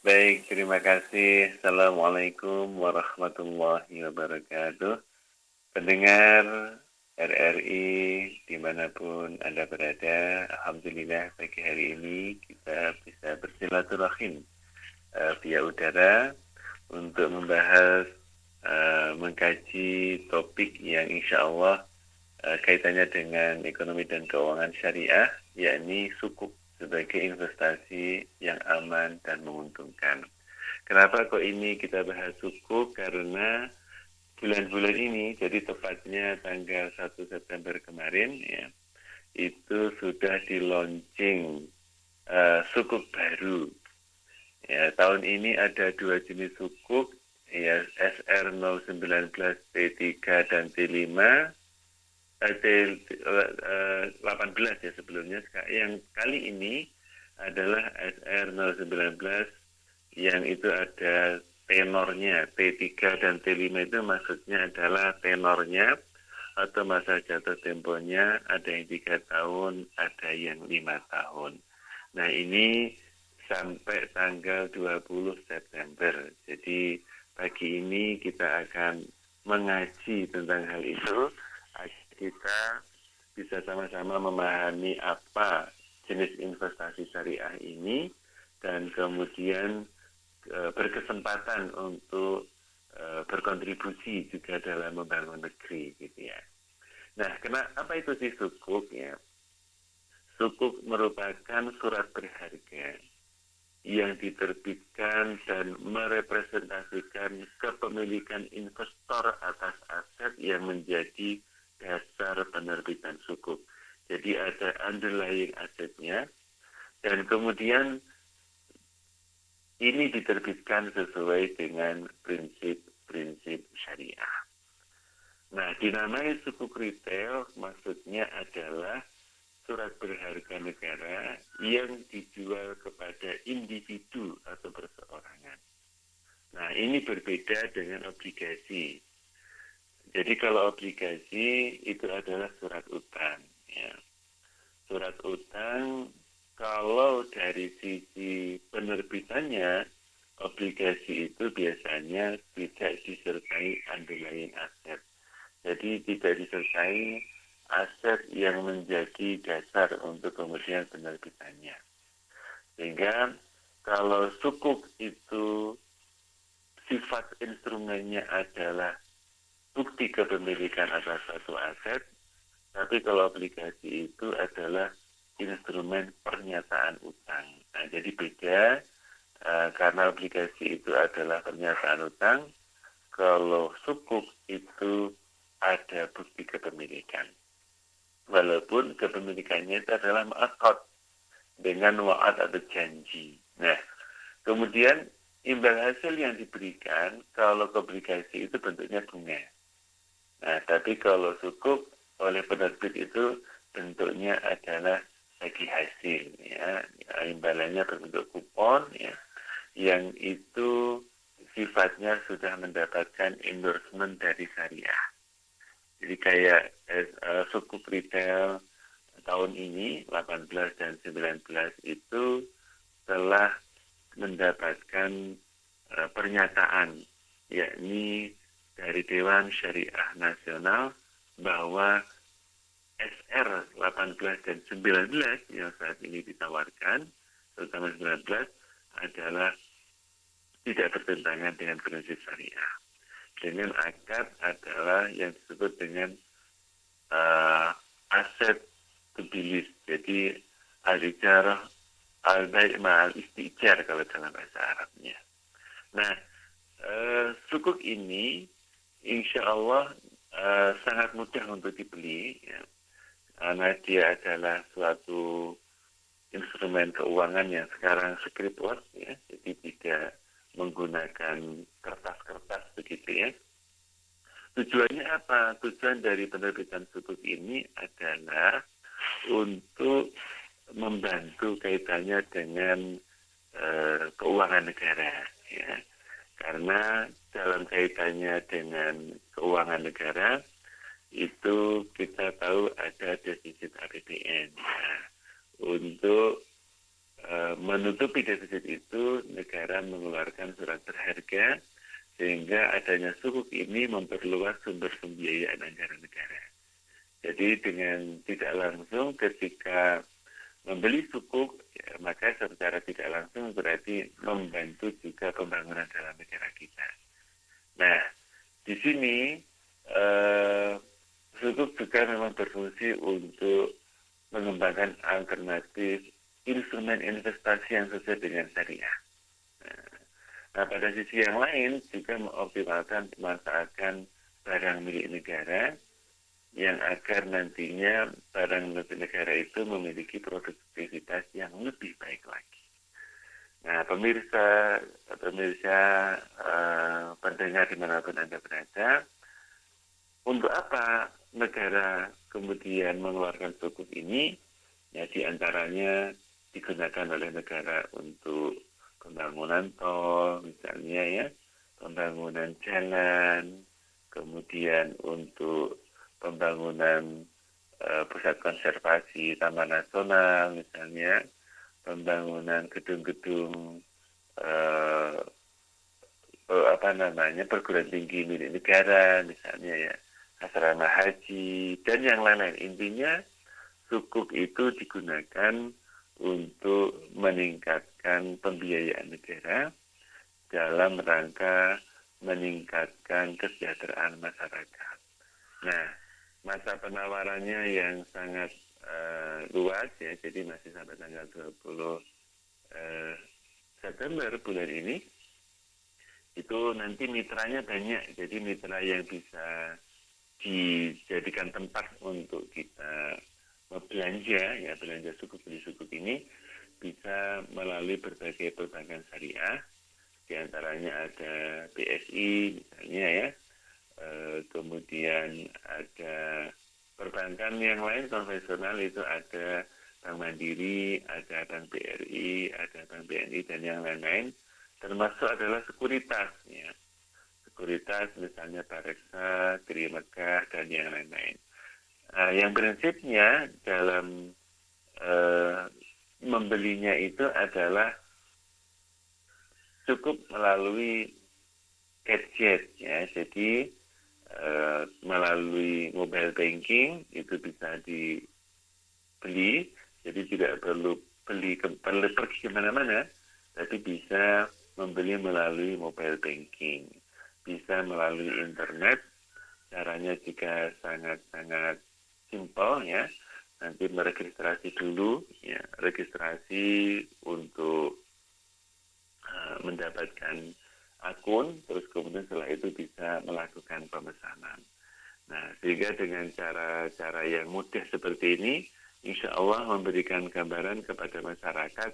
Baik, terima kasih. Assalamualaikum warahmatullahi wabarakatuh. Pendengar RRI dimanapun Anda berada, Alhamdulillah pagi hari ini kita bisa bersilaturahim via udara untuk membahas, mengkaji topik yang insya Allah kaitannya dengan ekonomi dan keuangan syariah, yakni sukuk sebagai investasi yang aman dan menguntungkan. Kenapa kok ini kita bahas sukuk? Karena bulan-bulan ini, jadi tepatnya tanggal 1 September kemarin, ya, itu sudah di launching sukuk baru. Ya, tahun ini ada dua jenis sukuk, ya, SR019 T3 dan T5. T18 ya sebelumnya. Yang kali ini adalah SR019 yang itu ada tenornya. T3 dan T5 itu maksudnya adalah tenornya atau masa jatuh temponya ada yang 3 tahun, ada yang 5 tahun. Nah ini sampai tanggal 20 September. Jadi pagi ini kita akan mengaji tentang hal itu. Kita bisa sama-sama memahami apa jenis investasi syariah ini dan kemudian berkesempatan untuk berkontribusi juga dalam membangun negeri gitu ya. Nah, apa itu sih sukuk ya? Sukuk merupakan surat berharga yang diterbitkan dan merepresentasikan kepemilikan investor atas aset yang menjadi dasar penerbitan sukuk. Jadi ada underlying asetnya dan kemudian ini diterbitkan sesuai dengan prinsip-prinsip syariah. Nah, dinamai sukuk retail maksudnya adalah surat berharga negara yang dijual kepada individu atau perseorangan. Nah, ini berbeda dengan obligasi. Jadi kalau obligasi itu adalah surat utang. Ya. Surat utang kalau dari sisi penerbitannya, obligasi itu biasanya tidak disertai underlying aset. Jadi tidak disertai aset yang menjadi dasar untuk kemudian penerbitannya. Sehingga kalau sukuk itu sifat instrumennya adalah bukti kepemilikan atas suatu aset, tapi kalau obligasi itu adalah instrumen pernyataan utang. Nah, jadi beda karena obligasi itu adalah pernyataan utang, kalau sukuk itu ada bukti kepemilikan. Walaupun kepemilikannya itu adalah mu'aqqad dengan wa'ad atau janji. Nah, kemudian imbal hasil yang diberikan kalau obligasi itu bentuknya bunga. Nah, tapi kalau sukuk oleh penerbit itu bentuknya adalah bagi hasil, ya, imbalannya berbentuk kupon, ya, yang itu sifatnya sudah mendapatkan endorsement dari syariah. Jadi kayak sukuk retail tahun ini 18 dan 19 itu telah mendapatkan pernyataan, yakni dari Dewan Syariah Nasional bahwa SR 18 dan 19 yang saat ini ditawarkan, terutama 19, adalah tidak bertentangan dengan prinsip syariah. Dengan akad adalah yang disebut dengan aset to be list. Jadi al-ijarah al-bai' ma'al istijar kalau dalam bahasa Arabnya. Nah, sukuk ini insya Allah sangat mudah untuk dibeli, ya, karena dia adalah suatu instrumen keuangan yang sekarang scriptwork, ya, jadi tidak menggunakan kertas-kertas begitu ya. Tujuannya apa? Tujuan dari penerbitan sukuk ini adalah untuk membantu kaitannya dengan keuangan negara, ya. Karena dalam kaitannya dengan keuangan negara itu kita tahu ada defisit APBN. Nah, untuk menutupi defisit itu negara bisa mengeluarkan surat berharga, sehingga adanya sukuk ini memperluas sumber pembiayaan anggaran negara. Jadi dengan tidak langsung ketika membeli sukuk, ya, maka secara tidak langsung berarti membantu juga pembangunan dalam negara kita. Nah, di sini sukuk juga memang berfungsi untuk mengembangkan alternatif instrumen investasi yang sesuai dengan syariah. Nah, pada sisi yang lain juga mengoptimalkan pemanfaatan barang milik negara yang agar nantinya barang milik negara itu memiliki produktivitas yang lebih baik lagi. Nah, pemirsa pendengar dimanapun Anda berada, untuk apa negara kemudian mengeluarkan sukuk ini? Ya, diantaranya digunakan oleh negara untuk pembangunan tol, misalnya ya, pembangunan jalan, kemudian untuk pembangunan pusat konservasi Taman Nasional, misalnya, pembangunan gedung-gedung perguruan tinggi milik negara, misalnya ya, asrama haji, dan yang lain-lain. Intinya, sukuk itu digunakan untuk meningkatkan pembiayaan negara dalam rangka meningkatkan kesejahteraan masyarakat. Nah, masa penawarannya yang sangat luas ya, jadi masih sampai tanggal 20 September bulan ini. Itu nanti mitranya banyak, jadi mitra yang bisa dijadikan tempat untuk kita belanja, ya belanja sukuk, beli sukuk ini bisa melalui berbagai perbankan syariah, diantaranya ada BSI misalnya ya, kemudian ada perbankan yang lain konvensional itu ada Bank Mandiri, ada Bank BRI, ada Bank BNI dan yang lain-lain, termasuk adalah sekuritas ya. Sekuritas misalnya Bareksa, Trimegah dan yang lain-lain. Yang prinsipnya dalam membelinya itu adalah cukup melalui gadget ya, jadi melalui mobile banking itu bisa dibeli, jadi tidak perlu pergi kemana-mana, tapi bisa membeli melalui mobile banking, bisa melalui internet. Caranya juga sangat-sangat simpel ya. Nanti meregistrasi dulu ya, registrasi untuk mendapatkan akun, terus kemudian setelah itu bisa melakukan pemesanan. Nah, sehingga dengan cara-cara yang mudah seperti ini, insya Allah memberikan gambaran kepada masyarakat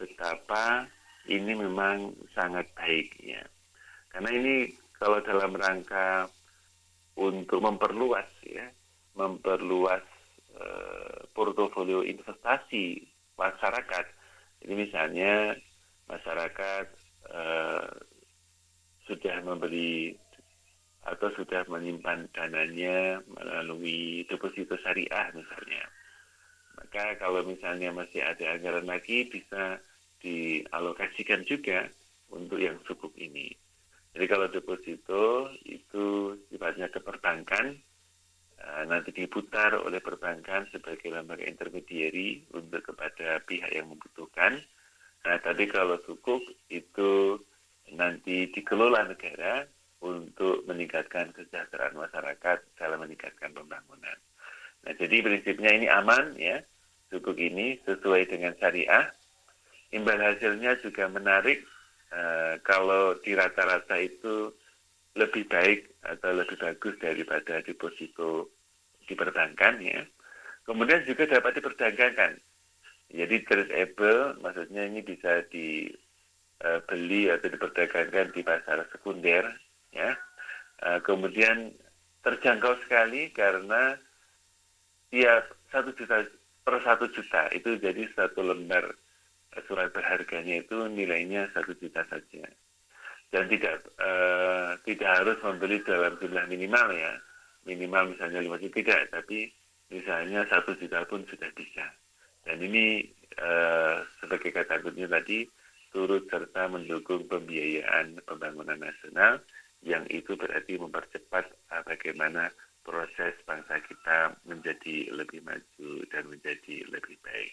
betapa ini memang sangat baik ya. Karena ini kalau dalam rangka untuk memperluas portofolio investasi masyarakat. Ini misalnya masyarakat sudah membeli atau sudah menyimpan dananya melalui deposito syariah misalnya. Maka kalau misalnya masih ada anggaran lagi bisa dialokasikan juga untuk yang sukuk ini. Jadi kalau deposito itu sifatnya ke perbankan, nanti diputar oleh perbankan sebagai lembaga intermediary untuk kepada pihak yang membutuhkan. Nah, tadi kalau sukuk itu nanti dikelola negara untuk meningkatkan kesejahteraan masyarakat dalam meningkatkan pembangunan. Nah, jadi prinsipnya ini aman ya, sukuk ini sesuai dengan syariah. Imbal hasilnya juga menarik, kalau di rata-rata itu lebih baik atau lebih bagus daripada deposito di perbankan ya. Kemudian juga dapat diperdagangkan. Jadi tradable, maksudnya ini bisa dibeli atau diperdagangkan di pasar sekunder ya. Kemudian terjangkau sekali karena tiap 1 juta per 1 juta itu jadi satu lembar surat berharganya itu nilainya 1 juta saja. Dan tidak harus membeli dalam jumlah minimal ya. Minimal misalnya 5 juta tidak, tapi misalnya 1 juta pun sudah bisa. Dan ini sebagai kata kuncinya tadi, turut serta mendukung pembiayaan pembangunan nasional, yang itu berarti mempercepat bagaimana proses bangsa kita menjadi lebih maju dan menjadi lebih baik.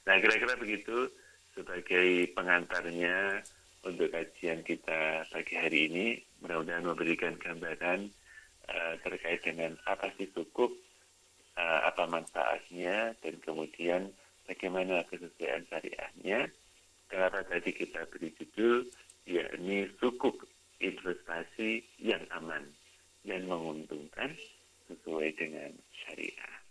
Nah, kira-kira begitu sebagai pengantarnya untuk kajian kita pagi hari ini. Mudah-mudahan memberikan gambaran terkait dengan apa sih sukuk, apa manfaatnya, dan kemudian bagaimana kesesuaian syariahnya. Kenapa tadi kita beri judul, yakni sukuk investasi yang aman dan menguntungkan sesuai dengan syariah.